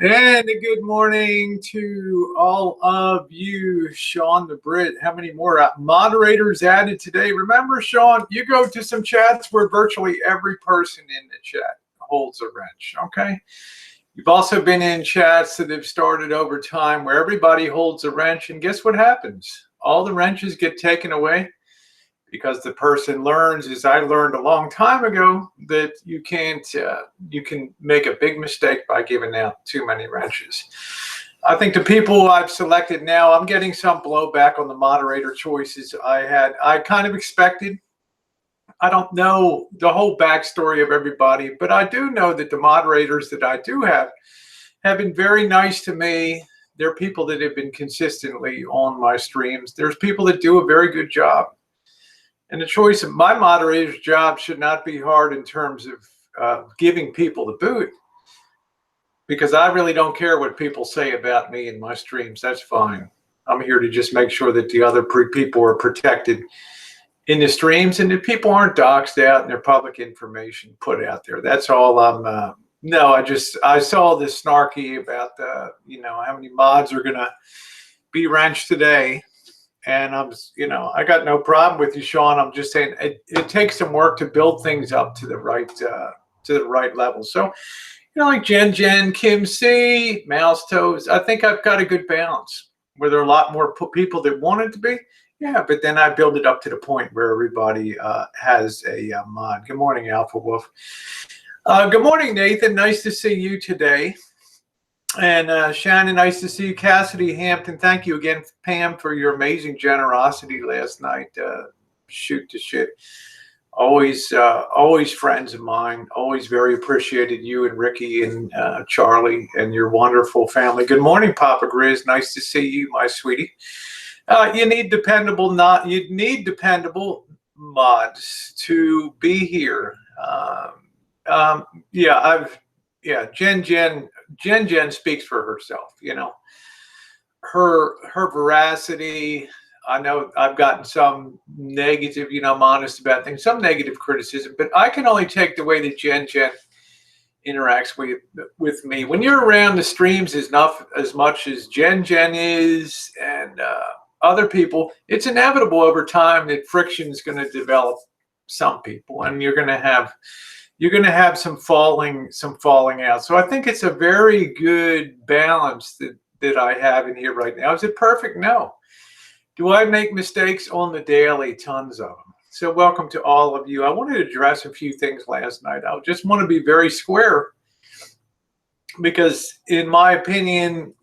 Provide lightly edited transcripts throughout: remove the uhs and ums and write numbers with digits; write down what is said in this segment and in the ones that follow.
And a good morning to all of you. Sean the Brit. How many more moderators added today? Remember, Sean, you go to some chats where virtually every person in the chat holds a wrench, okay? You've also been in chats that have started over time where everybody holds a wrench, and guess what happens? All the wrenches get taken away because the person learns, as I learned a long time ago, that you can't, you can make a big mistake by giving out too many wrenches. I think the people I've selected now, I'm getting some blowback on the moderator choices I kind of expected. I don't know the whole backstory of everybody, but I do know that the moderators that I do have been very nice to me. They're people that have been consistently on my streams. There's people that do a very good job. And the choice of my moderator's job should not be hard in terms of giving people the boot, because I really don't care what people say about me in my streams. That's fine. I'm here to just make sure that the other people are protected in the streams and that people aren't doxed out and their public information put out there. That's all I'm, no, I saw this snarky about, how many mods are going to be wrenched today. And I got no problem with you, Sean. I'm just saying it takes some work to build things up to the right level. So, like Jen, Kim C, Mouse Toes, I think I've got a good balance where there are a lot more people that want it to be. Yeah, but then I build it up to the point where everybody has a mod. Good morning, Alpha Wolf. Good morning, Nathan. Nice to see you today. And Shannon, nice to see you. Cassidy Hampton, thank you again, Pam, for your amazing generosity last night. Shoot to shit. Always friends of mine. Always very appreciated you and Ricky and Charlie and your wonderful family. Good morning, Papa Grizz. Nice to see you, my sweetie. You need dependable mods to be here. Jen speaks for herself. Her veracity. I know I've gotten some negative, I'm honest about things, some negative criticism, but I can only take the way that Jen interacts with me. When you're around the streams as much as Jen is and other people, it's inevitable over time that friction is going to develop some people, and you're going to have some falling out. So I think it's a very good balance that I have in here right now. Is it perfect? No. Do I make mistakes on the daily? Tons of them. So welcome to all of you. I wanted to address a few things last night. I just want to be very square because in my opinion,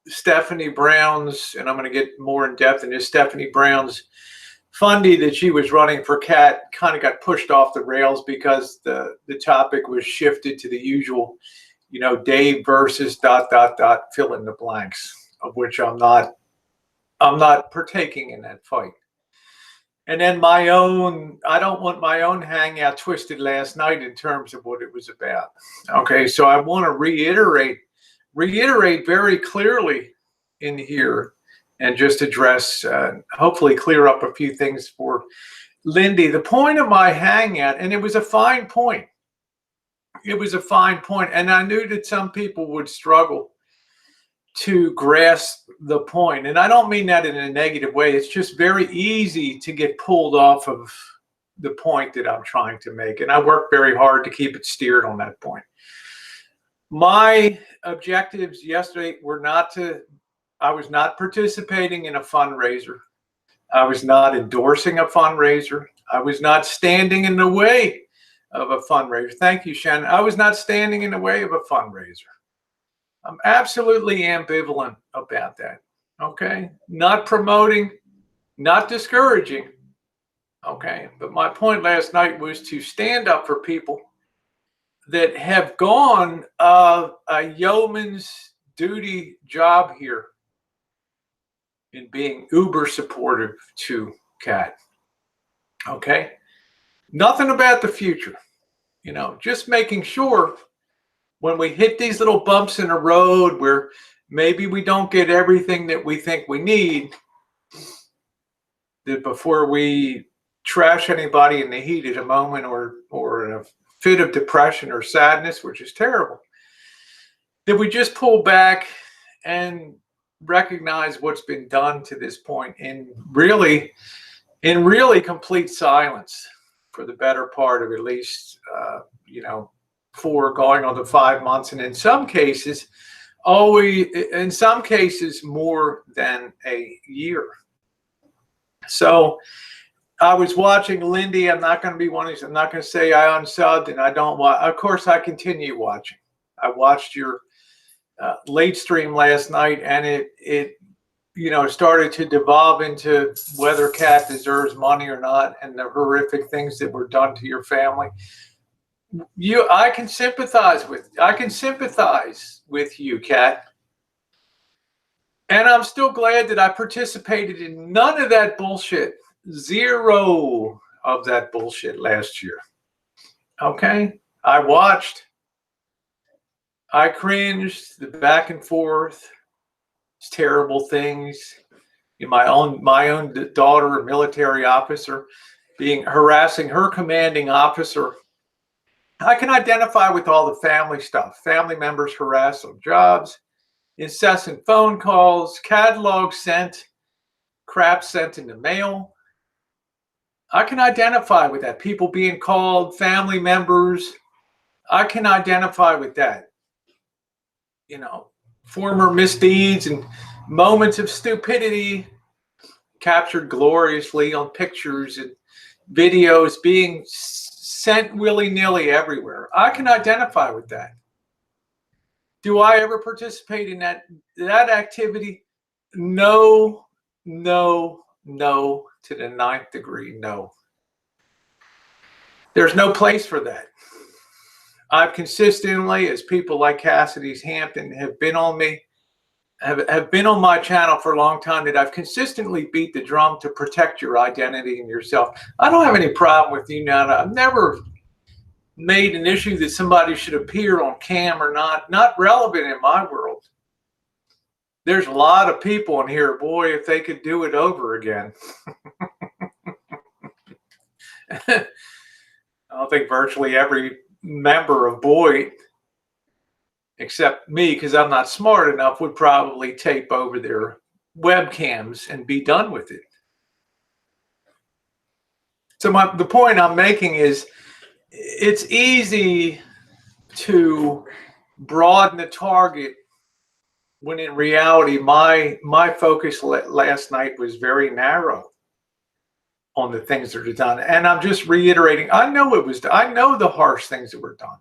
Stephanie Brown's, and I'm going to get more in depth in this, Stephanie Brown's fundy that she was running for CAT kind of got pushed off the rails because the topic was shifted to the usual, Dave versus ... fill in the blanks, of which I'm not partaking in that fight. And then I don't want my own hangout twisted last night in terms of what it was about. Okay, so I want to reiterate reiterate very clearly in here and just address, hopefully clear up a few things for Lyndy. The point of my hangout, and it was a fine point. It was a fine point, and I knew that some people would struggle to grasp the point. And I don't mean that in a negative way. It's just very easy to get pulled off of the point that I'm trying to make. And I work very hard to keep it steered on that point. My objectives yesterday were I was not participating in a fundraiser. I was not endorsing a fundraiser. I was not standing in the way of a fundraiser. Thank you, Shannon. I was not standing in the way of a fundraiser. I'm absolutely ambivalent about that. Okay. Not promoting, not discouraging. Okay. But my point last night was to stand up for people that have gone a yeoman's duty job here in being uber supportive to Kat. Okay. Nothing about the future, just making sure when we hit these little bumps in the road where maybe we don't get everything that we think we need, that before we trash anybody in the heat at a moment or in a fit of depression or sadness, which is terrible, that we just pull back and recognize what's been done to this point in really complete silence for the better part of at least, 4 going on to 5 months, and in some cases more than a year. So I was watching Lyndy. I'm not going to say I unsubbed and I don't watch. Of course, I continue watching. I watched your late stream last night, and it started to devolve into whether Kat deserves money or not, and the horrific things that were done to your family. I can sympathize with you, Kat. And I'm still glad that I participated in none of that bullshit. 0 of that bullshit last year. Okay? I watched. I cringed, the back and forth, terrible things. My own daughter, a military officer, harassing her commanding officer. I can identify with all the family stuff. Family members harassed on jobs, incessant phone calls, catalogs sent, crap sent in the mail. I can identify with that. People being called, family members. I can identify with that. Former misdeeds and moments of stupidity captured gloriously on pictures and videos being sent willy-nilly everywhere. I can identify with that. Do I ever participate in that activity? No, to the 9th degree, no. There's no place for that. I've consistently, as people like Cassidy's Hampton have been on me, have been on my channel for a long time, that I've consistently beat the drum to protect your identity and yourself. I don't have any problem with you now. I've never made an issue that somebody should appear on cam or not relevant in my world. There's a lot of people in here, boy, if they could do it over again. I don't think virtually every member of Boyd, except me, because I'm not smart enough, would probably tape over their webcams and be done with it. So the point I'm making is, it's easy to broaden the target when in reality my focus last night was very narrow on the things that are done. And I'm just reiterating, I know the harsh things that were done.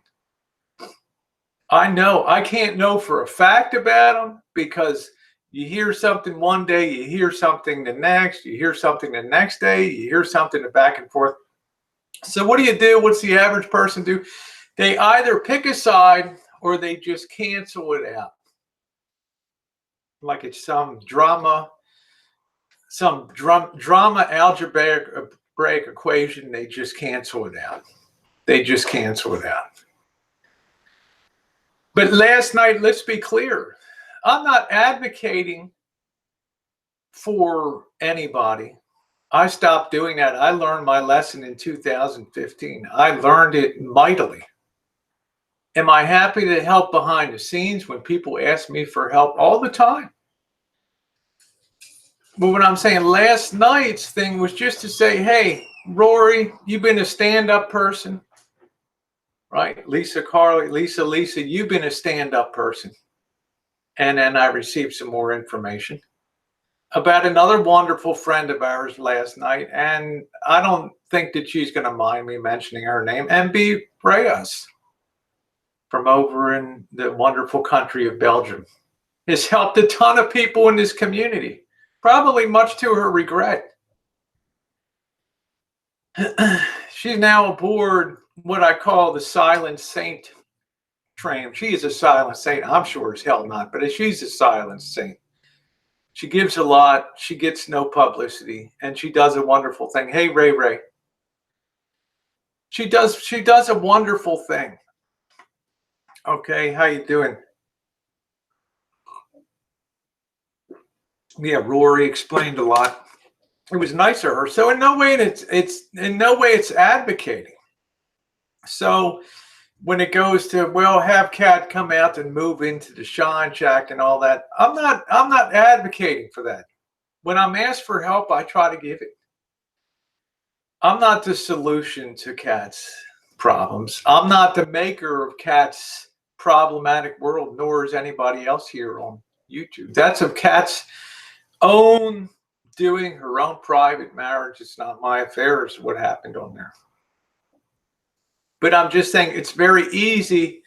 I can't know for a fact about them, because you hear something one day, you hear something the next, you hear something the next day, you hear something the back and forth. So what do you do? What's the average person do? They either pick a side or they just cancel it out. Like it's some drama algebraic equation. They just cancel it out. But last night, let's be clear, I'm not advocating for anybody. I stopped doing that. I learned my lesson in 2015. I learned it mightily. Am I happy to help behind the scenes when people ask me for help? All the time. But what I'm saying, last night's thing was just to say, hey, Rory, you've been a stand-up person, right? Lisa, Carly, Lisa, you've been a stand-up person. And then I received some more information about another wonderful friend of ours last night. And I don't think that she's going to mind me mentioning her name. MB Reyes from over in the wonderful country of Belgium has helped a ton of people in this community, probably much to her regret. She's now aboard what I call the Silent Saint train. She is a silent saint. I'm sure as hell not, but she's a silent saint. She gives a lot. She gets no publicity, and she does a wonderful thing. Hey, Ray. She does a wonderful thing. Okay, how you doing? Yeah, Rory explained a lot. It was nice of her. So in no way it's advocating. So when it goes to, well, have Kat come out and move into the Shine Shack and all that, I'm not advocating for that. When I'm asked for help, I try to give it. I'm not the solution to Kat's problems. I'm not the maker of Kat's problematic world, nor is anybody else here on YouTube. That's of Kat's own doing, her own private marriage. It's not my affairs what happened on there. But I'm just saying it's very easy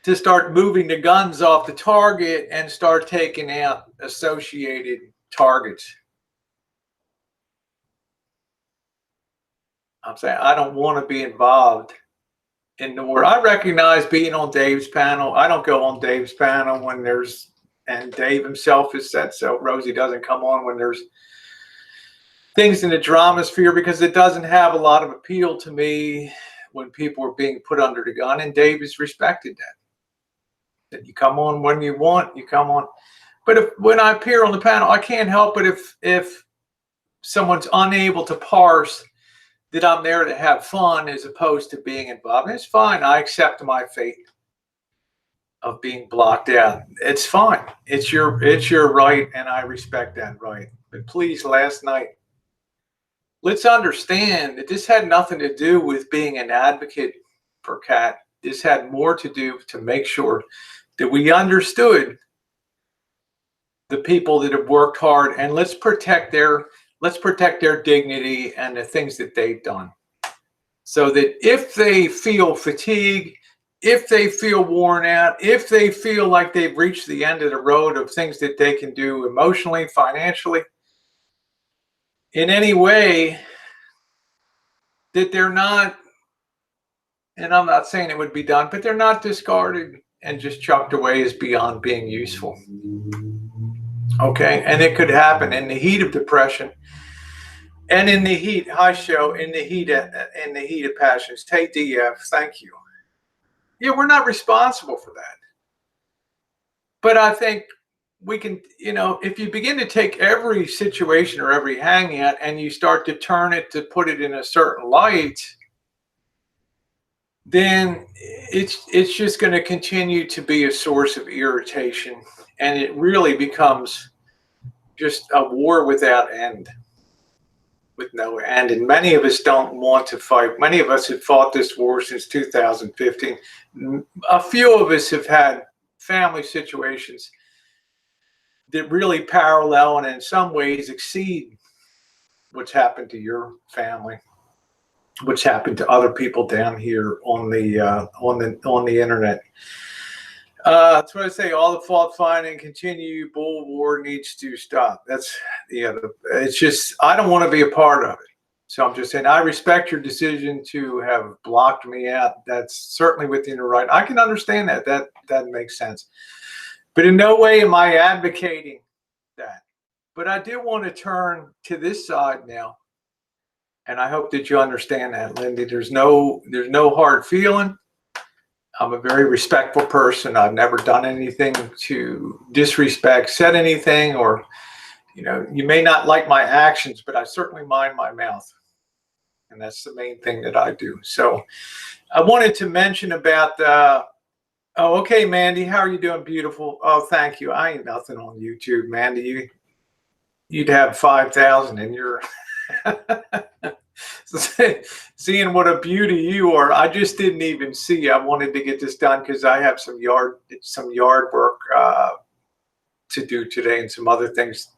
to start moving the guns off the target and start taking out associated targets. I'm saying I don't want to be involved in the war. I recognize being on Dave's panel. I don't go on Dave's panel when there's, and Dave himself has said so, Rosie doesn't come on when there's things in the drama sphere because it doesn't have a lot of appeal to me when people are being put under the gun, and Dave has respected that. That you come on when you want, you come on. But when I appear on the panel, I can't help it if someone's unable to parse that I'm there to have fun as opposed to being involved. And it's fine. I accept my fate of being blocked out. It's fine. It's your right, and I respect that right. But please, last night, let's understand that this had nothing to do with being an advocate for Kat. This had more to do to make sure that we understood the people that have worked hard, and let's protect their dignity and the things that they've done. So that if they feel fatigue, if they feel worn out, if they feel like they've reached the end of the road of things that they can do emotionally, financially, in any way, that they're not, and I'm not saying it would be done, but they're not discarded and just chucked away as beyond being useful. Okay, and it could happen in the heat of depression and in the heat, hi show, in the heat of passions. Hey DF, thank you. Yeah, we're not responsible for that. But I think we can, if you begin to take every situation or every hangout and you start to turn it to put it in a certain light, then it's just going to continue to be a source of irritation, and it really becomes just a war without end, with no end. And many of us don't want to fight. Many of us have fought this war since 2015. A few of us have had family situations that really parallel and in some ways exceed what's happened to your family, what's happened to other people down here on the internet. That's what I say. All the fault finding, continue. Bull war needs to stop. That's it's just, I don't want to be a part of it. So I'm just saying, I respect your decision to have blocked me out. That's certainly within your right. I can understand that. That makes sense. But in no way am I advocating that. But I do want to turn to this side now. And I hope that you understand that, Lyndy. There's no hard feeling. I'm a very respectful person. I've never done anything to disrespect, said anything, or, you know, you may not like my actions, but I certainly mind my mouth. And that's the main thing that I do. So I wanted to mention about, oh, okay, Mandy, how are you doing? Beautiful. Oh, thank you. I ain't nothing on YouTube, Mandy. You'd have 5,000 in your seeing what a beauty you are. I just didn't even see. I wanted to get this done because I have some yard work to do today and some other things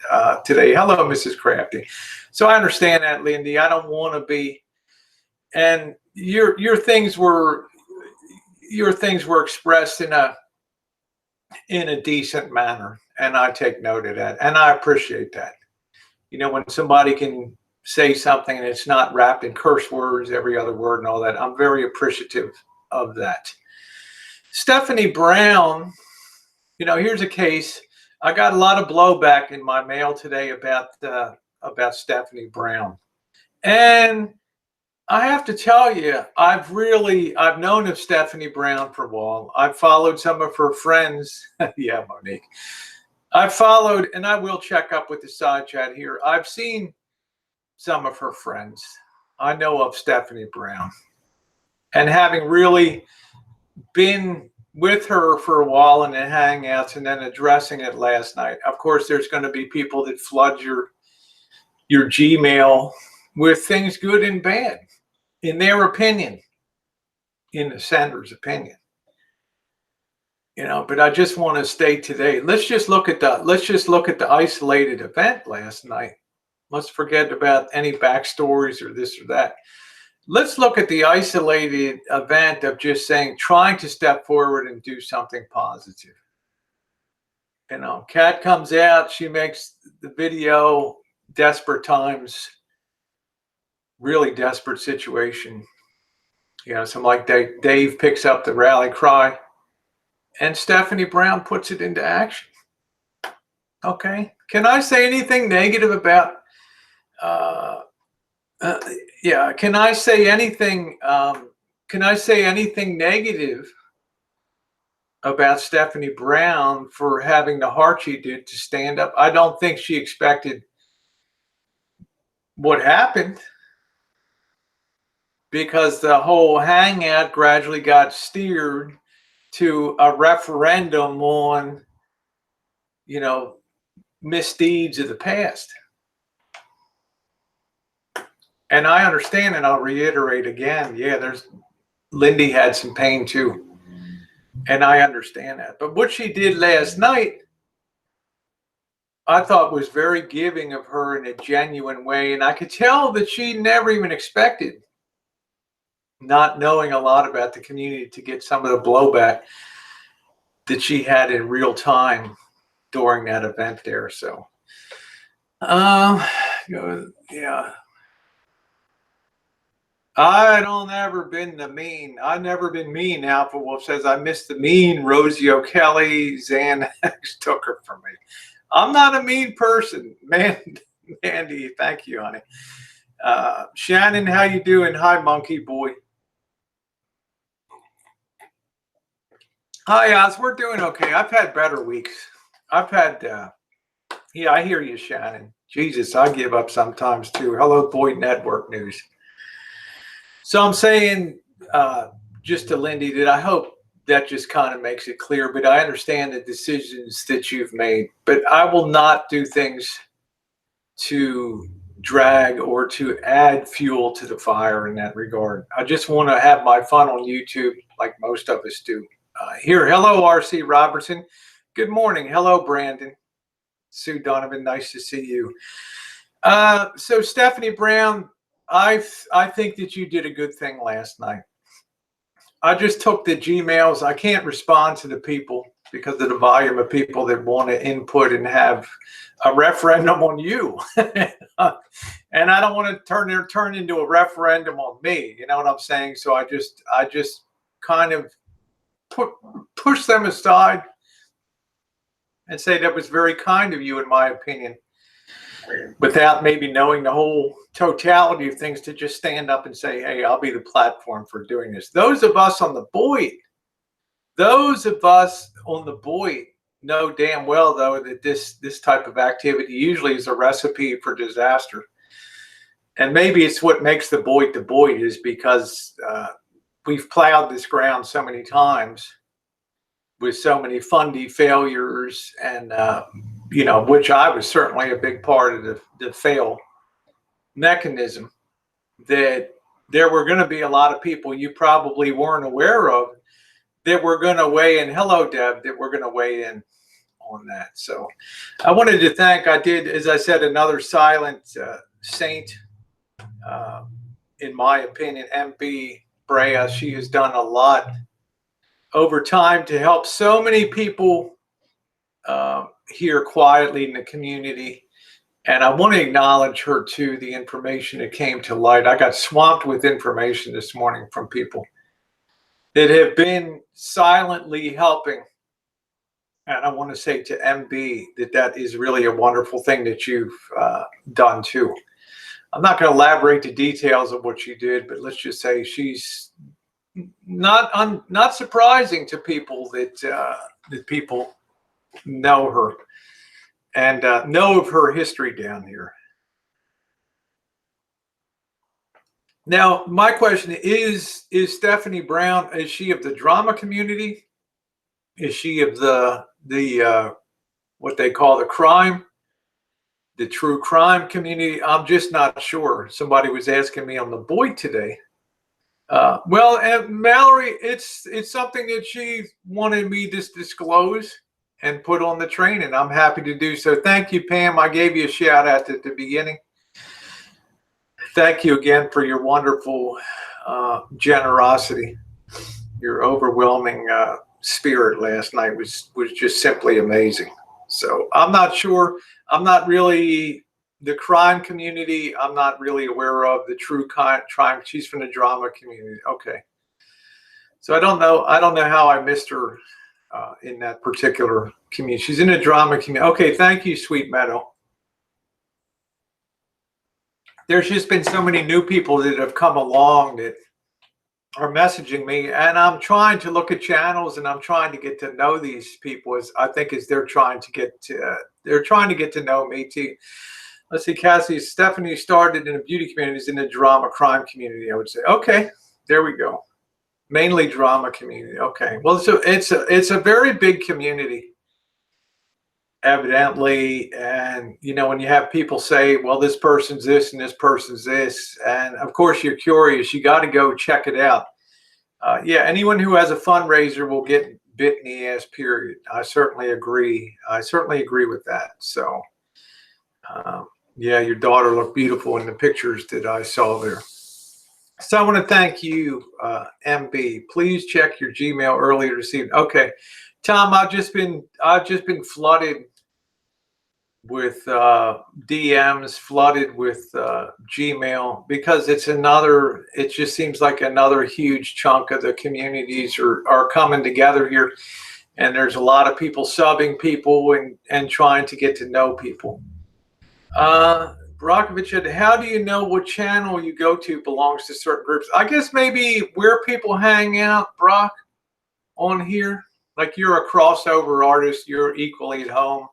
today. Hello, Mrs. Crafty. So I understand that, Lyndy. I don't want to be, and your things were expressed in a decent manner, and I take note of that, and I appreciate that. You know, when somebody can say something and it's not wrapped in curse words, every other word and all that, I'm very appreciative of that. Stephanie Brown, you know, here's a case. I got a lot of blowback in my mail today about Stephanie Brown. And I have to tell you, I've known of Stephanie Brown for a while. I've followed some of her friends. Yeah, Monique. I've followed, and I will check up with the side chat here. I've seen some of her friends. I know of Stephanie Brown. And having really been with her for a while in the hangouts and then addressing it last night, of course, there's going to be people that flood your Gmail with things good and bad, in their opinion, in the sender's opinion. You know, but I just want to stay today. Let's just look at the isolated event last night. Let's forget about any backstories or this or that. Let's look at the isolated event of just saying, trying to step forward and do something positive. You know, Kat comes out, she makes the video, desperate times, really desperate situation. You know, something like Dave picks up the rally cry, and Stephanie Brown puts it into action. Okay. Can I say anything negative about, can I say anything negative about Stephanie Brown for having the heart she did to stand up? I don't think she expected what happened, because the whole hangout gradually got steered to a referendum on, you know, misdeeds of the past. And I understand, and I'll reiterate again, yeah, Lyndy had some pain too. And I understand that. But what she did last night, I thought was very giving of her in a genuine way. And I could tell that she never even expected, not knowing a lot about the community, to get some of the blowback that she had in real time during that event there. So, yeah. I don't ever been the mean. I've never been mean. Alpha Wolf says, I miss the mean. Rosie O'Kelly, Xanax took her from me. I'm not a mean person. Mandy, thank you, honey. Shannon, how you doing? Hi, monkey boy. Hi, Oz. We're doing okay. I've had better weeks. I've had, yeah, I hear you, Shannon. Jesus, I give up sometimes too. Hello, Boyd Network News. So I'm saying, just to Lyndy, that I hope that just kind of makes it clear, but I understand the decisions that you've made, but I will not do things to drag or to add fuel to the fire in that regard. I just want to have my fun on YouTube like most of us do. Here, hello, RC Robertson. Good morning. Hello, Brandon. Sue Donovan, nice to see you. So Stephanie Brown, I think that you did a good thing last night. I just took the Gmails. I can't respond to the people because of the volume of people that want to input and have a referendum on you. And I don't want to turn into a referendum on me. You know what I'm saying? So I just kind of push them aside and say that was very kind of you, in my opinion, without maybe knowing the whole totality of things, to just stand up and say, hey, I'll be the platform for doing this. Those of us on the Boyd Those of us on the Boyd know damn well, though, that this type of activity usually is a recipe for disaster. And maybe it's what makes the Boyd is because we've plowed this ground so many times with so many fundy failures, and which I was certainly a big part of the fail mechanism, that there were going to be a lot of people you probably weren't aware of that were going to weigh in. Hello, Deb, that we're going to weigh in on that. So I wanted to thank, I did, as I said, another silent saint, in my opinion, MB Brea. She has done a lot over time to help so many people here quietly in the community. And I want to acknowledge her too, the information that came to light. I got swamped with information this morning from people that have been silently helping. And I want to say to MB that is really a wonderful thing that you've done too. I'm not going to elaborate the details of what she did, but let's just say she's not surprising to people that people know her and know of her history down here. Now, my question is Stephanie Brown, is she of the drama community? Is she of the what they call the true crime community? I'm just not sure. Somebody was asking me on the Boyd today. Well, and Mallory, it's something that she wanted me to disclose and put on the train, and I'm happy to do so. Thank you, Pam. I gave you a shout out at the beginning. Thank you again for your wonderful generosity. Your overwhelming spirit last night was just simply amazing. So I'm not sure. I'm not really the crime community. I'm not really aware of the true crime. She's from the drama community. Okay. So I don't know how I missed her in that particular community. She's in the drama community. Okay. Thank you, Sweet Meadow. There's just been so many new people that have come along that are messaging me, and I'm trying to look at channels and I'm trying to get to know these people as they're trying to get to know me too. Let's see, Cassie, Stephanie started in the beauty communities in the drama crime community, I would say. Okay, there we go. Mainly drama community. Okay. Well, so it's a very big community, evidently. And when you have people say, well, this person's this and this person's this, and of course you're curious, you got to go check it out. Yeah, anyone who has a fundraiser will get bit in the ass, period. I certainly agree. With that. So yeah, your daughter looked beautiful in the pictures that I saw there. So I want to thank you, MB. Please check your Gmail earlier this evening. Okay, Tom, I've just been flooded with DMs, flooded with Gmail, because it just seems like another huge chunk of the communities are coming together here, and there's a lot of people subbing people and trying to get to know people. Brockovich said, how do you know what channel you go to belongs to certain groups? I guess maybe where people hang out, Brock, on here. Like you're a crossover artist, you're equally at home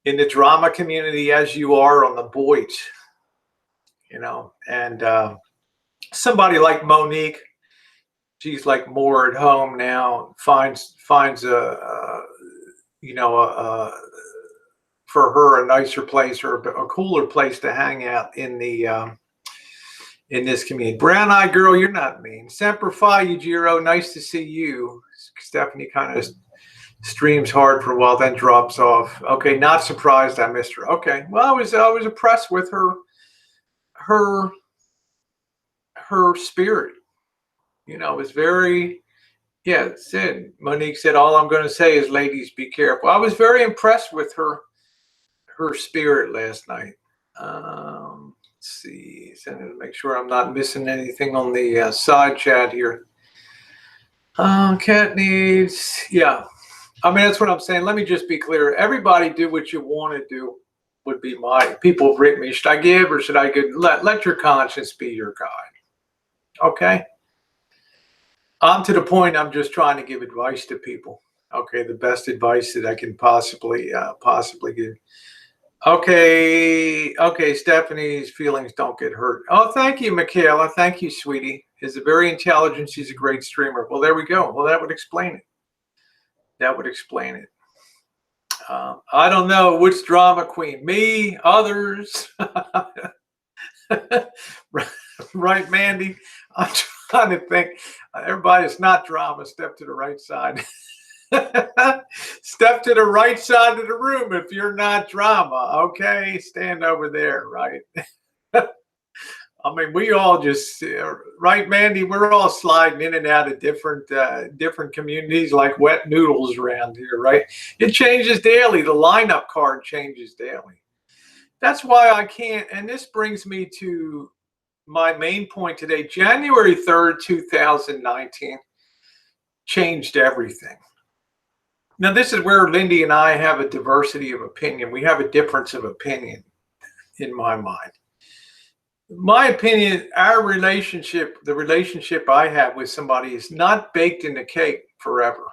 in the drama community as you are on the Boyd, and somebody like Monique, she's like more at home now, finds for her a nicer place or a cooler place to hang out in this community. Brown Eyed Girl, you're not mean. Semper Fi, Yujiro, nice to see you. Stephanie kind of streams hard for a while, then drops off. Okay, not surprised I missed her. Okay, well, I was impressed with her spirit. It was very, yeah. Monique said, all I'm going to say is, ladies, be careful. I was very impressed with her spirit last night. Let's see, to make sure I'm not missing anything on the side chat here. Cat needs, yeah. I mean, that's what I'm saying. Let me just be clear. Everybody do what you want to do would be my, people have written me, should I give or should I give? Let your conscience be your guide. Okay. I'm to the point I'm just trying to give advice to people. Okay, the best advice that I can possibly give. Okay, Stephanie's feelings don't get hurt. Oh, thank you, Michaela. Thank you, sweetie. Is very intelligent. She's a great streamer. Well, there we go. Well, that would explain it. That would explain it. I don't know which drama queen. Me, others. Right, Mandy? I'm trying to think. Everybody's not drama. Step to the right side. Step to the right side of the room if you're not drama. Okay, stand over there, right? I mean, we all just, right, Mandy? We're all sliding in and out of different communities like wet noodles around here, right? It changes daily. The lineup card changes daily. That's why I can't, and this brings me to my main point today. January 3rd, 2019 changed everything. Now, this is where Lyndy and I have a diversity of opinion. We have a difference of opinion in my mind. My opinion, our relationship, the relationship I have with somebody is not baked in the cake forever.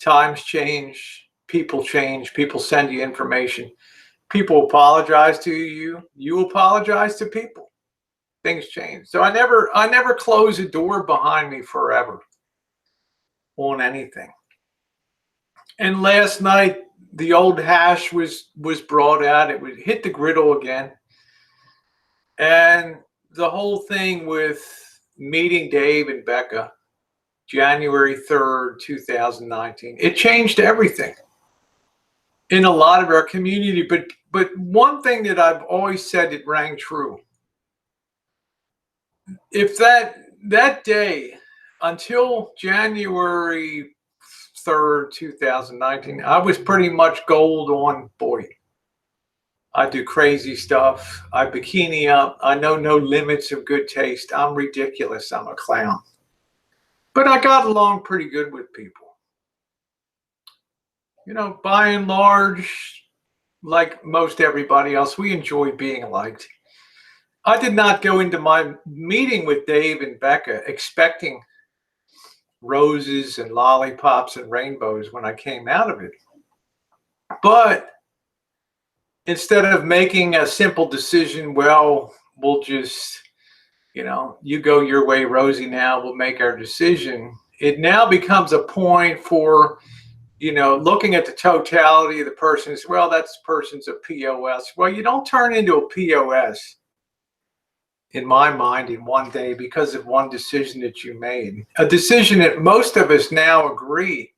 Times change, people send you information. People apologize to you, you apologize to people. Things change. So I never close a door behind me forever on anything. And last night, the old hash was brought out. It would hit the griddle again. And the whole thing with meeting Dave and Becca, January 3rd, 2019, it changed everything in a lot of our community. But one thing that I've always said that rang true, if that day until January 3rd, 2019, I was pretty much gold on, boy, I do crazy stuff. I bikini up. I know no limits of good taste. I'm ridiculous. I'm a clown. But I got along pretty good with people. You know, by and large, like most everybody else, we enjoy being liked. I did not go into my meeting with Dave and Becca expecting roses and lollipops and rainbows when I came out of it. But instead of making a simple decision, well, we'll just, you go your way, Rosie, now we'll make our decision. It now becomes a point for, looking at the totality of the person. Well, that person's a POS. Well, you don't turn into a POS, in my mind, in one day because of one decision that you made. A decision that most of us now agree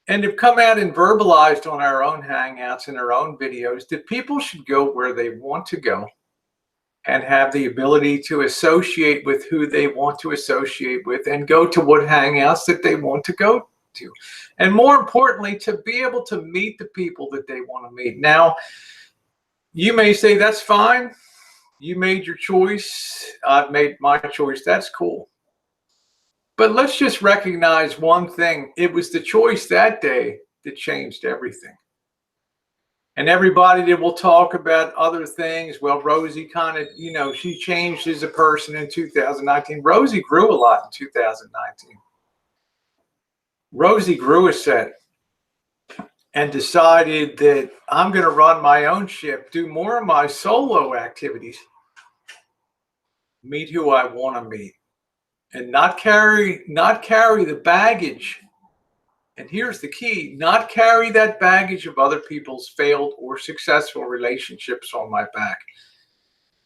and have come out and verbalized on our own hangouts and our own videos that people should go where they want to go and have the ability to associate with who they want to associate with and go to what hangouts that they want to go to. And more importantly, to be able to meet the people that they want to meet. Now, you may say, that's fine. You made your choice. I've made my choice. That's cool. But let's just recognize one thing. It was the choice that day that changed everything. And everybody that will talk about other things, well, Rosie kind of, she changed as a person in 2019. Rosie grew a lot in 2019. Rosie grew a set and decided that I'm going to run my own ship, do more of my solo activities, meet who I want to meet, and not carry the baggage. And here's the key: not carry that baggage of other people's failed or successful relationships on my back.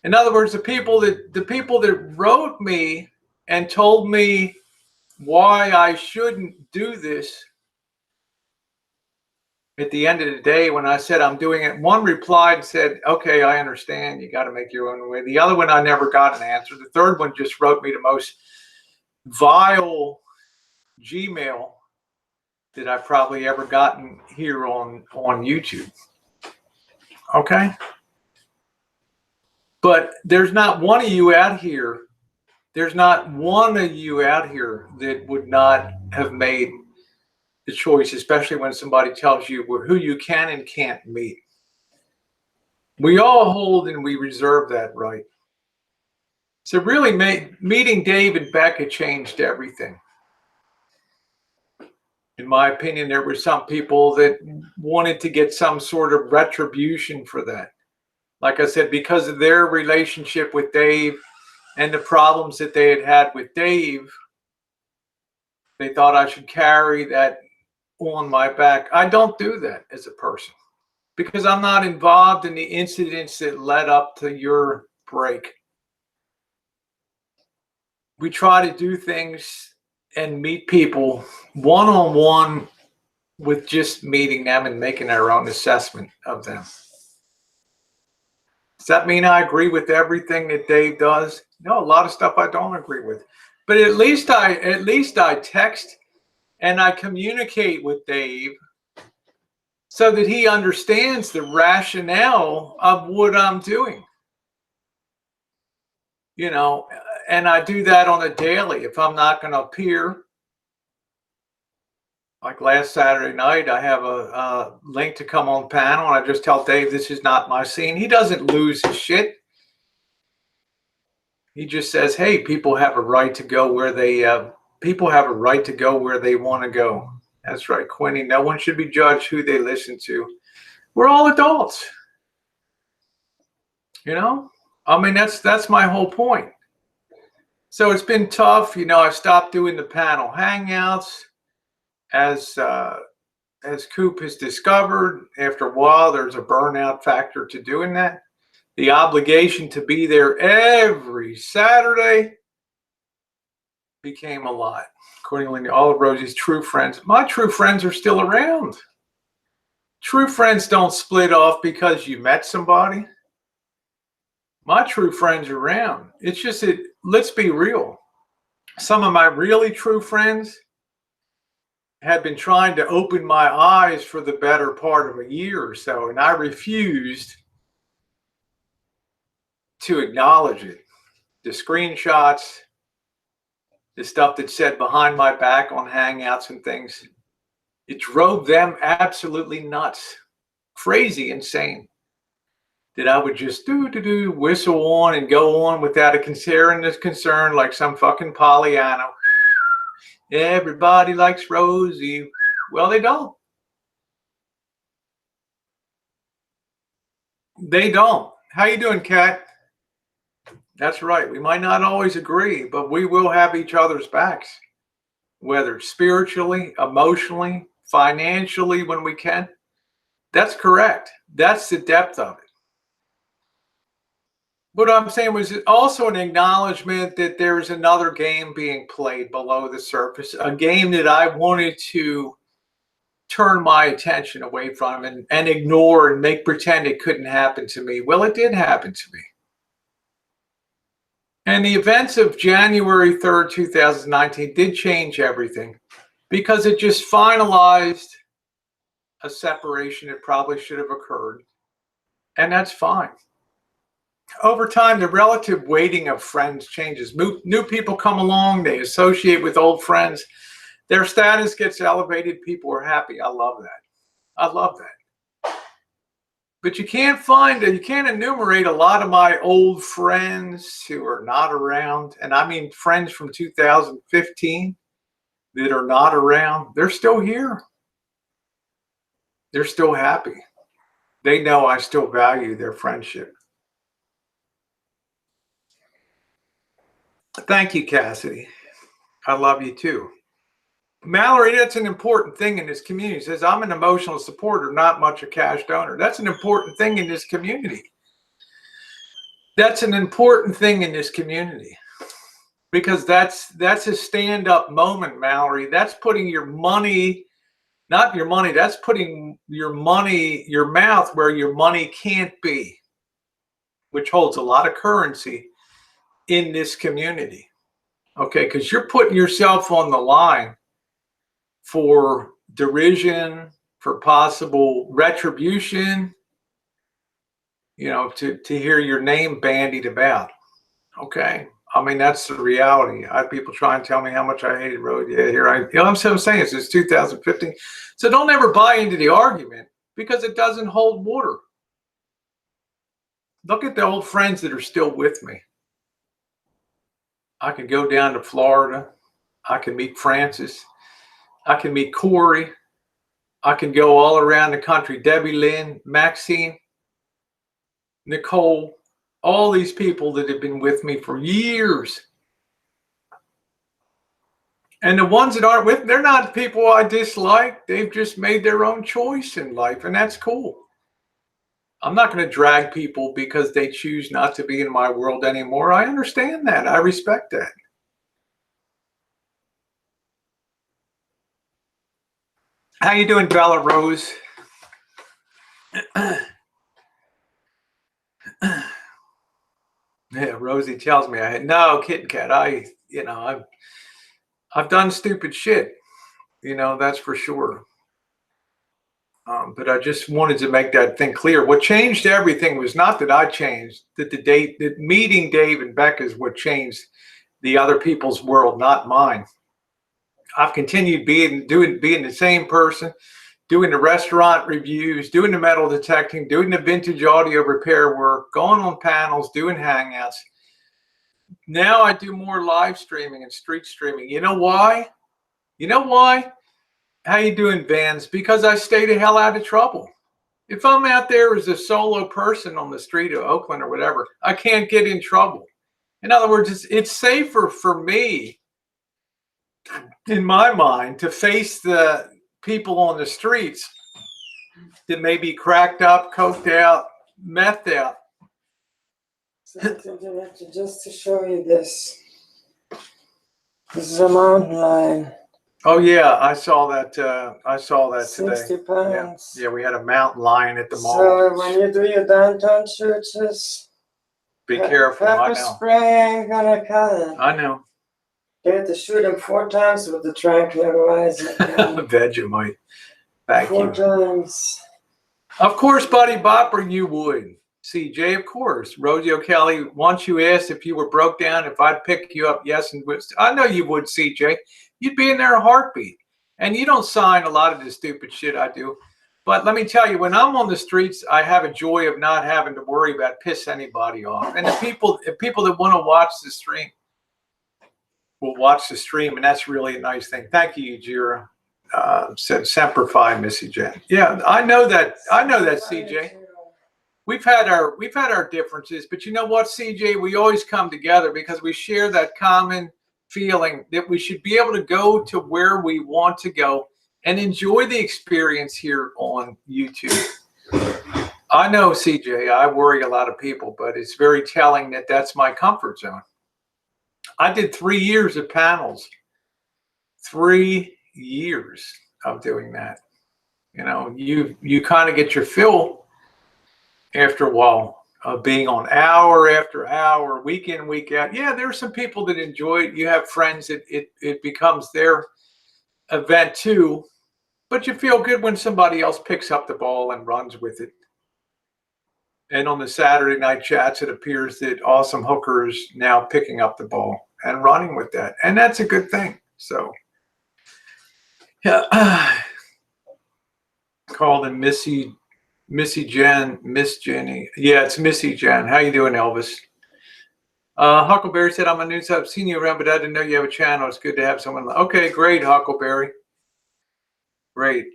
In other words, the people that wrote me and told me why I shouldn't do this, at the end of the day, when I said I'm doing it, one replied and said, okay, I understand. You got to make your own way. The other one, I never got an answer. The third one just wrote me the most vile Gmail that I've probably ever gotten here on YouTube. Okay? But there's not one of you out here, that would not have made the choice, especially when somebody tells you who you can and can't meet. We all hold and we reserve that right. So really, meeting Dave and Becca changed everything. In my opinion, there were some people that wanted to get some sort of retribution for that. Like I said, because of their relationship with Dave and the problems that they had had with Dave, they thought I should carry that on my back. I don't do that as a person because I'm not involved in the incidents that led up to your break. We try to do things and meet people one-on-one with just meeting them and making our own assessment of them. Does that mean I agree with everything that Dave does? No, a lot of stuff I don't agree with. But at least I text and I communicate with Dave so that he understands the rationale of what I'm doing. You know, and I do that on a daily. If I'm not going to appear, like last Saturday night, I have a link to come on panel, and I just tell Dave this is not my scene. He doesn't lose his shit. He just says, "Hey, people have a right to go where they want to go." That's right, Quinny. No one should be judged who they listen to. We're all adults. You know, I mean that's my whole point. So it's been tough. You know, I stopped doing the panel hangouts as Coop has discovered. After a while, there's a burnout factor to doing that. The obligation to be there every Saturday became a lot. According to all of Rosie's true friends, my true friends are still around. True friends don't split off because you met somebody. My true friends are around. It's just that, let's be real. Some of my really true friends had been trying to open my eyes for the better part of a year or so, and I refused to acknowledge it. The screenshots, the stuff that said behind my back on Hangouts and things, it drove them absolutely nuts, crazy, insane. That I would just whistle on and go on without a concern like some fucking Pollyanna. Everybody likes Rosie. Well, they don't. They don't. How you doing, Kat? That's right. We might not always agree, but we will have each other's backs, whether spiritually, emotionally, financially, when we can. That's correct. That's the depth of it. What I'm saying was also an acknowledgement that there's another game being played below the surface, a game that I wanted to turn my attention away from and ignore and make pretend it couldn't happen to me. Well, it did happen to me. And the events of January 3rd, 2019 did change everything because it just finalized a separation that probably should have occurred. And that's fine. Over time, the relative weighting of friends changes. New people come along, they associate with old friends. Their status gets elevated. People are happy. I love that. I love that. But you can't enumerate a lot of my old friends who are not around. And I mean friends from 2015 that are not around. They're still here. They're still happy. They know I still value their friendship. Thank you, Cassidy. I love you too. Mallory, that's an important thing in this community. Says, I'm an emotional supporter, not much a cash donor. That's an important thing in this community. That's an important thing in this community. Because that's a stand-up moment, Mallory. That's putting your money, not your money, that's putting your mouth where your money can't be, which holds a lot of currency in this community. Okay, because you're putting yourself on the line for derision, for possible retribution, you know, to hear your name bandied about. Okay. I mean, that's the reality. I have people try and tell me how much I hated Rosie. Yeah, you know what I'm saying? It's 2015. So don't ever buy into the argument because it doesn't hold water. Look at the old friends that are still with me. I could go down to Florida. I could meet Francis. I can meet Corey. I can go all around the country. Debbie, Lynn, Maxine, Nicole, all these people that have been with me for years. And the ones that aren't with, they're not people I dislike. They've just made their own choice in life, and that's cool. I'm not going to drag people because they choose not to be in my world anymore. I understand that. I respect that. How you doing, Bella Rose? Yeah, Rosie tells me no, Kit Kat. I've done stupid shit. That's for sure. But I just wanted to make that thing clear. What changed everything was not that I changed. That meeting Dave and Becca is what changed the other people's world, not mine. I've continued being the same person, doing the restaurant reviews, doing the metal detecting, doing the vintage audio repair work, going on panels, doing hangouts. Now I do more live streaming and street streaming. You know why? How you doing, Vans? Because I stay the hell out of trouble. If I'm out there as a solo person on the street of Oakland or whatever, I can't get in trouble. In other words, it's safer for me, in my mind, to face the people on the streets that may be cracked up, coked out, methed out. Just to show you this. This is a mountain lion. Oh yeah, I saw that. I saw that 60 today. 60 pounds. Yeah, we had a mountain lion at the mall. So when you do your downtown searches, be careful. I pepper know. spray ain't gonna cut it. I know. You have to shoot him 4 times with the tranquilizer. Vegemite. Thank you. 4 times. Of course, Buddy Bopper, you would. CJ, of course. Rosie O'Kelly, once you asked if you were broke down, if I'd pick you up, yes, and I know you would, CJ. You'd be in there a heartbeat. And you don't sign a lot of the stupid shit I do. But let me tell you, when I'm on the streets, I have a joy of not having to worry about piss anybody off. And the people that want to watch the stream will watch the stream, and that's really a nice thing. Thank you, Jira. Said Semper Fi, Missy Jenn. Yeah, I know that, CJ. We've had our differences, but you know what, CJ? We always come together because we share that common feeling that we should be able to go to where we want to go and enjoy the experience here on YouTube. I know, CJ, I worry a lot of people, but it's very telling that that's my comfort zone. I did 3 years of panels. 3 years of doing that. You kind of get your fill after a while of being on hour after hour, week in, week out. Yeah, there's some people that enjoy it. You have friends that it becomes their event too, but you feel good when somebody else picks up the ball and runs with it. And on the Saturday night chats, it appears that Awesome Hooker is now picking up the ball and running with that. And that's a good thing. So, yeah. Called him Missy Jenn, Miss Jenny. Yeah, it's Missy Jenn. How you doing, Elvis? Huckleberry said, I'm a new sub. I've seen you around, but I didn't know you have a channel. It's good to have someone. Okay, great, Huckleberry. Great.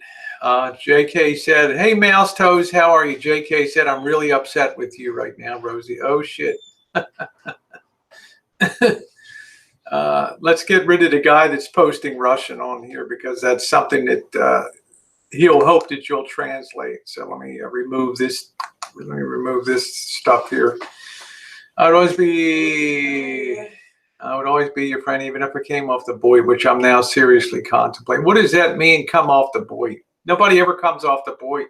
JK said, hey, Mouse Toes, how are you? JK said, I'm really upset with you right now, Rosie. Oh, shit. Let's get rid of the guy that's posting Russian on here because that's something that he'll hope that you'll translate. So let me remove this. Let me remove this stuff here. I would always be your friend, even if I came off the boy, which I'm now seriously contemplating. What does that mean, come off the boy? Nobody ever comes off the boy,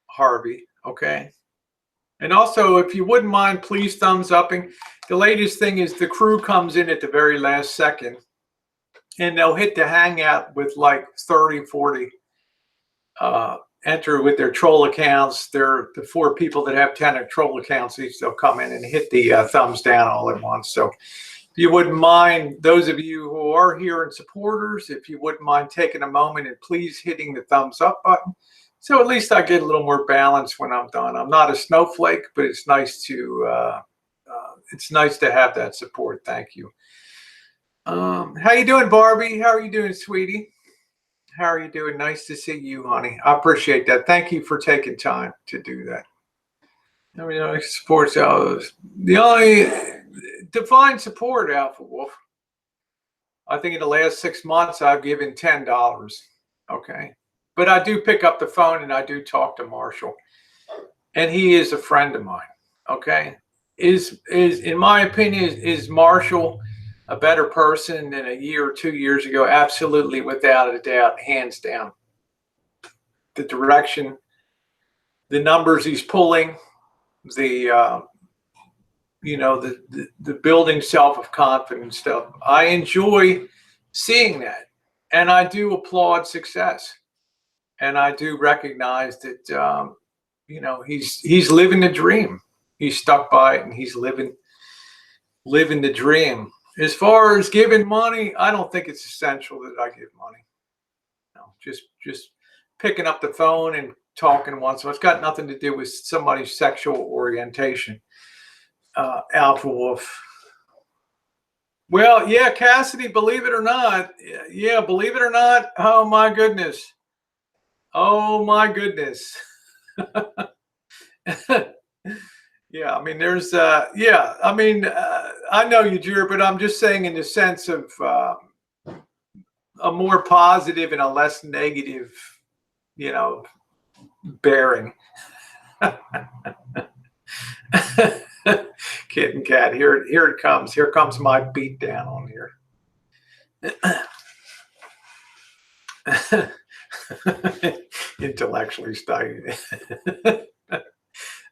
Harvey, okay? And also, if you wouldn't mind, please thumbs upping. The latest thing is the crew comes in at the very last second, and they'll hit the hangout with like 30, 40 enter with their troll accounts. They're the 4 people that have 10 troll accounts each. They'll come in and hit the thumbs down all at once. So if you wouldn't mind, those of you who are here and supporters, if you wouldn't mind taking a moment and please hitting the thumbs up button. So at least I get a little more balance when I'm done. I'm not a snowflake, but it's nice to have that support. Thank you. How you doing, Barbie? How are you doing, sweetie? How are you doing? Nice to see you, honey. I appreciate that. Thank you for taking time to do that. I mean, sports hours. The only divine support, Alpha Wolf. I think in the last 6 months, I've given $10. Okay. But I do pick up the phone and I do talk to Marshall. And he is a friend of mine. Okay. Is in my opinion, is Marshall a better person than a year or 2 years ago? Absolutely, without a doubt, hands down. The direction, the numbers he's pulling, the the building self of confidence stuff. I enjoy seeing that, and I do applaud success, and I do recognize that he's living the dream. He's stuck by it, and he's living the dream. As far as giving money, I don't think it's essential that I give money. No, just picking up the phone and talking once. So it's got nothing to do with somebody's sexual orientation. Alpha Wolf. Well, yeah, Cassidy, believe it or not. Yeah, believe it or not. Oh my goodness. Oh my goodness. Yeah, I mean, there's, I know you, Jer, but I'm just saying in the sense of a more positive and a less negative, bearing. Kid and cat, here it comes. Here comes my beat down on here. Intellectually studied.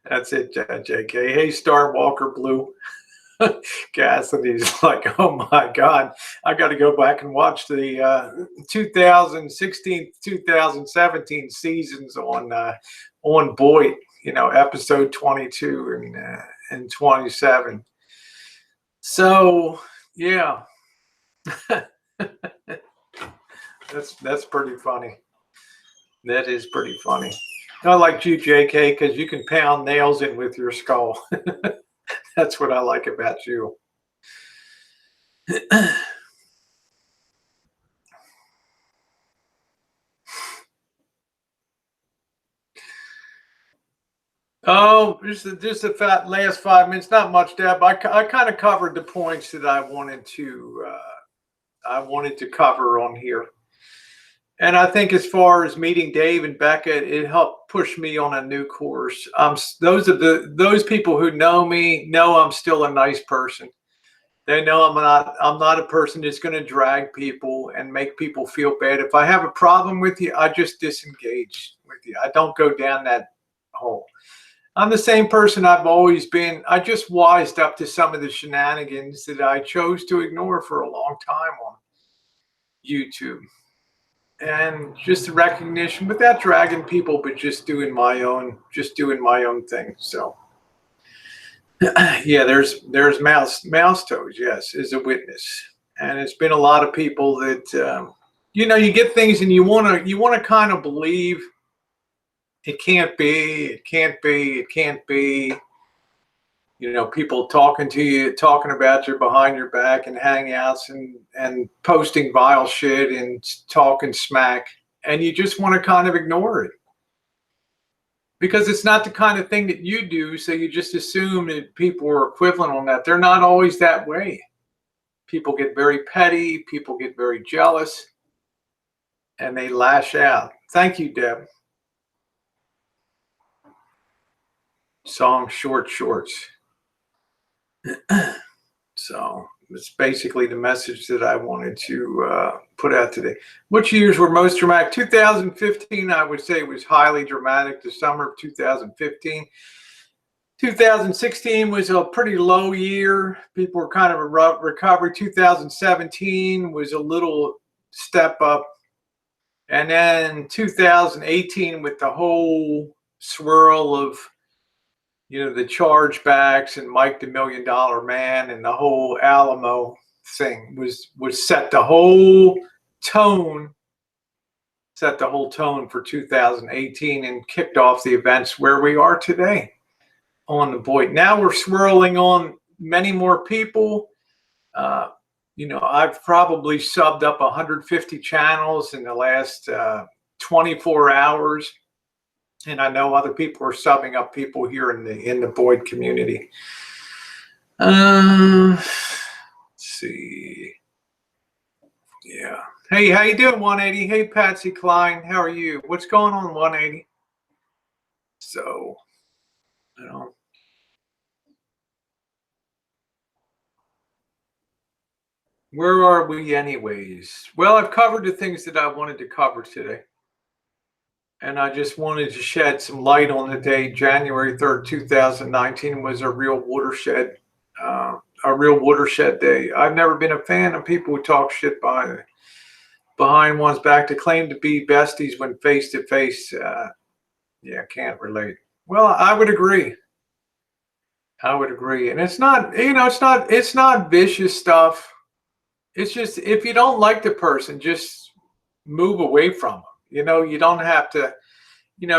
That's it, JK. Hey, Star Walker Blue. Cassidy's like, oh my God, I got to go back and watch the 2016, 2017 seasons on Boyd, episode 22 and 27. So yeah, that's pretty funny. That is pretty funny. I like you, JK, because you can pound nails in with your skull. That's what I like about you. Oh, just the last 5 minutes. Not much, Deb. I kind of covered the points that I wanted to cover on here. And I think as far as meeting Dave and Becca, it helped push me on a new course. Those people who know me know I'm still a nice person. They know I'm not a person that's going to drag people and make people feel bad. If I have a problem with you, I just disengage with you. I don't go down that hole. I'm the same person I've always been. I just wised up to some of the shenanigans that I chose to ignore for a long time on YouTube. And just the recognition without dragging people, but just doing my own thing. So yeah, there's mouse toes, yes, is a witness. And it's been a lot of people that you get things and you wanna kind of believe it can't be. People talking to you, talking about you behind your back and hangouts and posting vile shit and talking smack. And you just want to kind of ignore it because it's not the kind of thing that you do. So you just assume that people are equivalent on that. They're not always that way. People get very petty. People get very jealous and they lash out. Thank you, Deb. Song Short Shorts. So it's basically the message that I wanted to put out today. Which years were most dramatic? 2015, I would say, was highly dramatic. The summer of 2015. 2016 was a pretty low year. People were kind of a recovery. 2017 was a little step up. And then 2018 with the whole swirl of the chargebacks and Mike the $1 Million Man and the whole Alamo thing was set the whole tone for 2018 and kicked off the events where we are today on the Boyd. Now we're swirling on many more people. I've probably subbed up 150 channels in the last 24 hours. And I know other people are subbing up people here in the Boyd community. Let's see. Yeah. Hey, how you doing, 180? Hey, Patsy Klein, how are you? What's going on, 180? So, where are we anyways? Well, I've covered the things that I wanted to cover today. And I just wanted to shed some light on the day, January 3rd, 2019 was a real watershed day. I've never been a fan of people who talk shit behind one's back to claim to be besties when face to face. Yeah, can't relate. Well, I would agree. And it's not, it's not vicious stuff. It's just, if you don't like the person, just move away from them. You don't have to,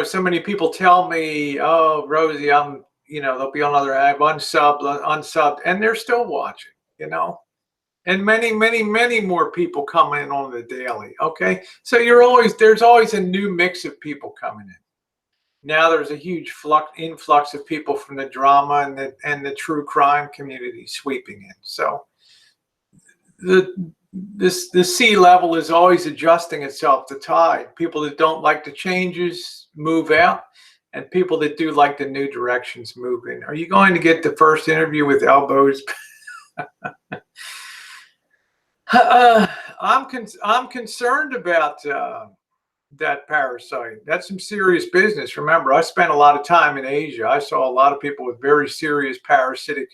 so many people tell me, oh, Rosie, they'll be on other, I've unsubbed, and they're still watching, and many, many, many more people come in on the daily. Okay. So there's always a new mix of people coming in. Now there's a huge influx of people from the drama and the true crime community sweeping in. So the sea level is always adjusting itself to tide. People that don't like the changes move out, and people that do like the new directions move in. Are you going to get the first interview with elbows? I'm concerned about that parasite. That's some serious business. Remember, I spent a lot of time in Asia. I saw a lot of people with very serious parasitic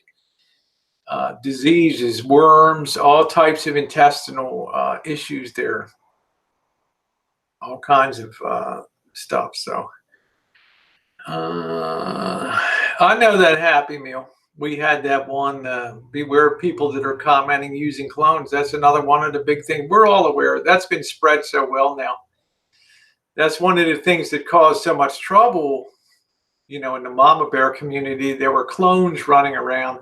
diseases, worms, all types of intestinal issues there, all kinds of stuff. So I know that Happy Meal. We had that one, beware of people that are commenting using clones. That's another one of the big things. We're all aware. That's been spread so well now. That's one of the things that caused so much trouble, in the mama bear community. There were clones running around.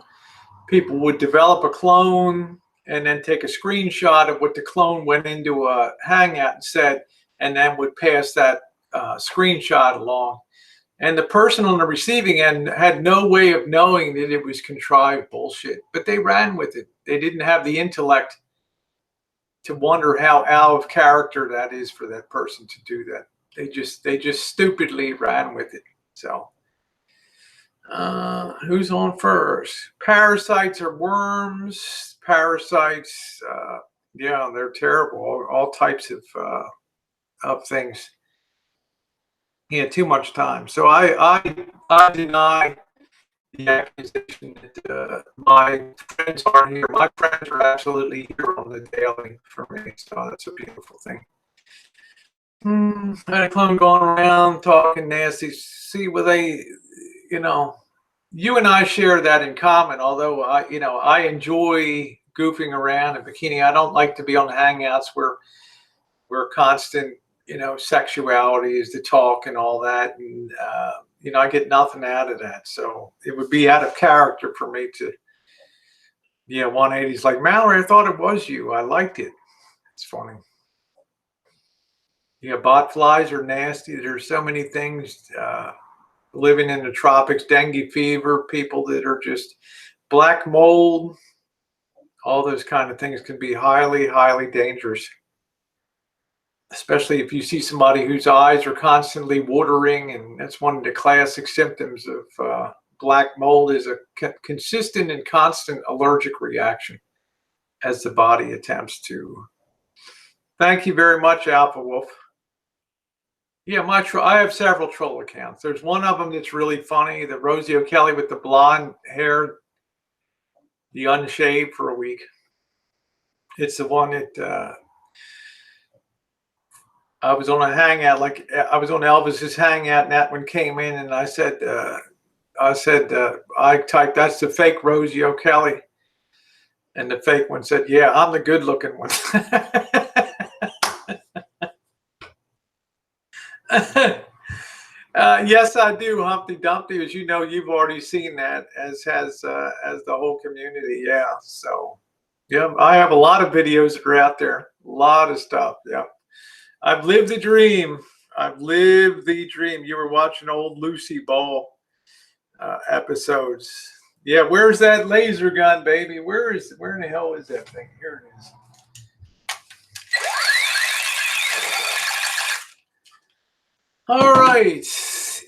People would develop a clone and then take a screenshot of what the clone went into a hangout and said, and then would pass that screenshot along. And the person on the receiving end had no way of knowing that it was contrived bullshit, but they ran with it. They didn't have the intellect to wonder how out of character that is for that person to do that. They just stupidly ran with it. So who's on first? Parasites are worms. Parasites, yeah, they're terrible. All types of things. Yeah, too much time. So I deny the accusation that my friends aren't here. My friends are absolutely here on the daily for me. So that's a beautiful thing. I had a clone going around talking nasty. See, where they, you and I share that in common. Although I enjoy goofing around in bikini. I don't like to be on hangouts where constant, sexuality is the talk and all that. And, I get nothing out of that. So it would be out of character for me to, 180's like, Mallory, I thought it was you. I liked it. It's funny. Bot flies are nasty. There's so many things, living in the tropics, dengue fever, people that are just black mold, all those kind of things can be highly, highly dangerous. Especially if you see somebody whose eyes are constantly watering, and that's one of the classic symptoms of black mold is a consistent and constant allergic reaction as the body attempts to. Thank you very much, Alpha Wolf. Yeah, I have several troll accounts. There's one of them that's really funny, the Rosie O'Kelly with the blonde hair, the unshaved for a week. It's the one that I was on a hangout, like I was on Elvis's hangout, and that one came in, and I said, I typed, that's the fake Rosie O'Kelly. And the fake one said, yeah, I'm the good looking one. Yes, I do, Humpty Dumpty. As you know, you've already seen that, as has the whole community. Yeah, so Yeah, I have a lot of videos that are out there. A lot of stuff. Yeah. I've lived the dream. I've lived the dream. You were watching old Lucy Ball episodes. Yeah, where's that laser gun, baby? Where in the hell is that thing? Here it is. All right.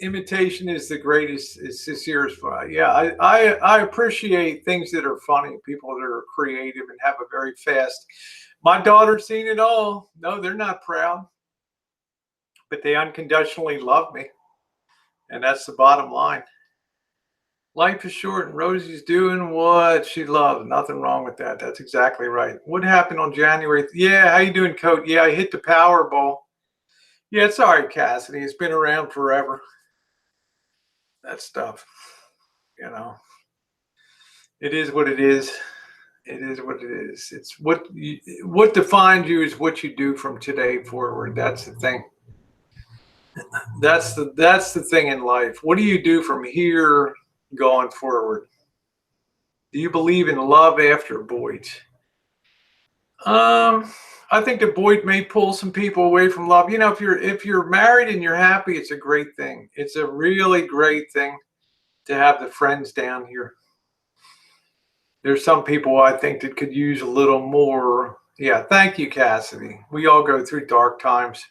Imitation is the greatest. It's this year's fun. Yeah, I appreciate things that are funny, people that are creative and have a very fast. My daughter's seen it all. No, they're not proud, but they unconditionally love me. And that's the bottom line. Life is short and Rosie's doing what she loves. Nothing wrong with that. That's exactly right. What happened on January? Yeah, how you doing, Coach? Yeah, I hit the Powerball. Yeah, it's all right, Cassidy. It's been around forever. That stuff, you know. It is what it is. It is what it is. It's what defines you is what you do from today forward. That's the thing. That's the thing in life. What do you do from here going forward? Do you believe in love after Boyd? I think that Boyd may pull some people away from love. You know, if you're married and you're happy, it's a great thing. It's a really great thing to have the friends down here. There's some people I think that could use a little more. Yeah, thank you, Cassidy. We all go through dark times.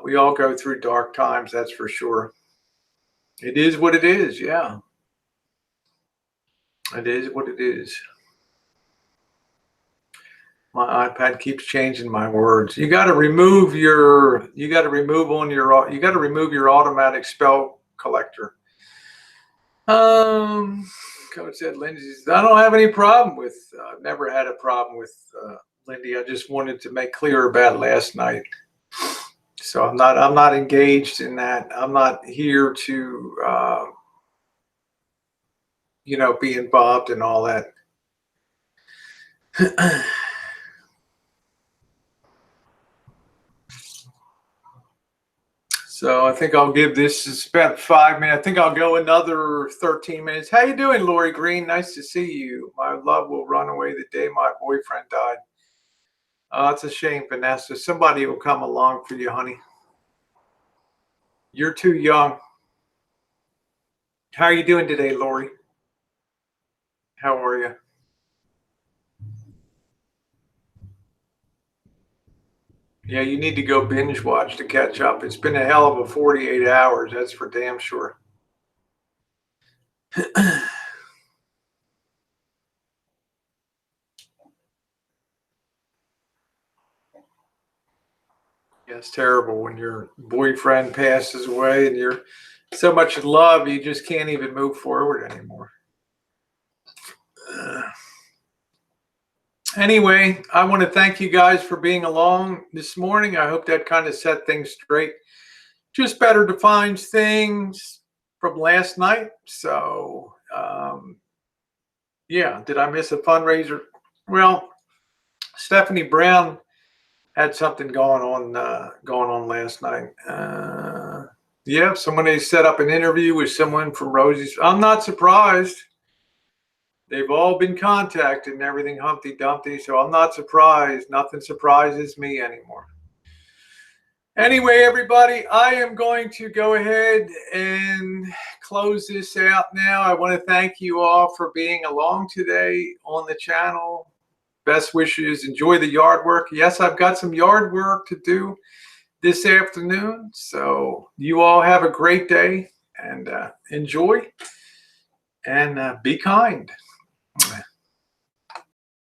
We all go through dark times, that's for sure. It is what it is, yeah. It is what it is. My iPad keeps changing my words. You got to remove your automatic spell collector. Coach said Lyndy, I don't have any problem with. I've never had a problem with Lyndy. I just wanted to make clear about last night. So I'm not engaged in that. I'm not here to be involved in all that. So I think I'll give this, it's about 5 minutes. I think I'll go another 13 minutes. How you doing, Lori Green? Nice to see you. My love will run away the day my boyfriend died. Oh, it's a shame, Vanessa. Somebody will come along for you, honey. You're too young. How are you doing today, Lori? How are you? Yeah, you need to go binge watch to catch up. It's been a hell of a 48 hours. That's for damn sure. Yeah, it's terrible when your boyfriend passes away and you're so much in love, you just can't even move forward anymore. Anyway, I want to thank you guys for being along this morning. I hope that kind of set things straight. Just better defines things from last night. So, yeah, did I miss a fundraiser? Well, Stephanie Brown had something going on last night. Yeah, somebody set up an interview with someone from Rosie's. I'm not surprised. They've all been contacted and everything Humpty Dumpty, so I'm not surprised. Nothing surprises me anymore. Anyway, everybody, I am going to go ahead and close this out now. I want to thank you all for being along today on the channel. Best wishes. Enjoy the yard work. Yes, I've got some yard work to do this afternoon. So you all have a great day and enjoy and be kind.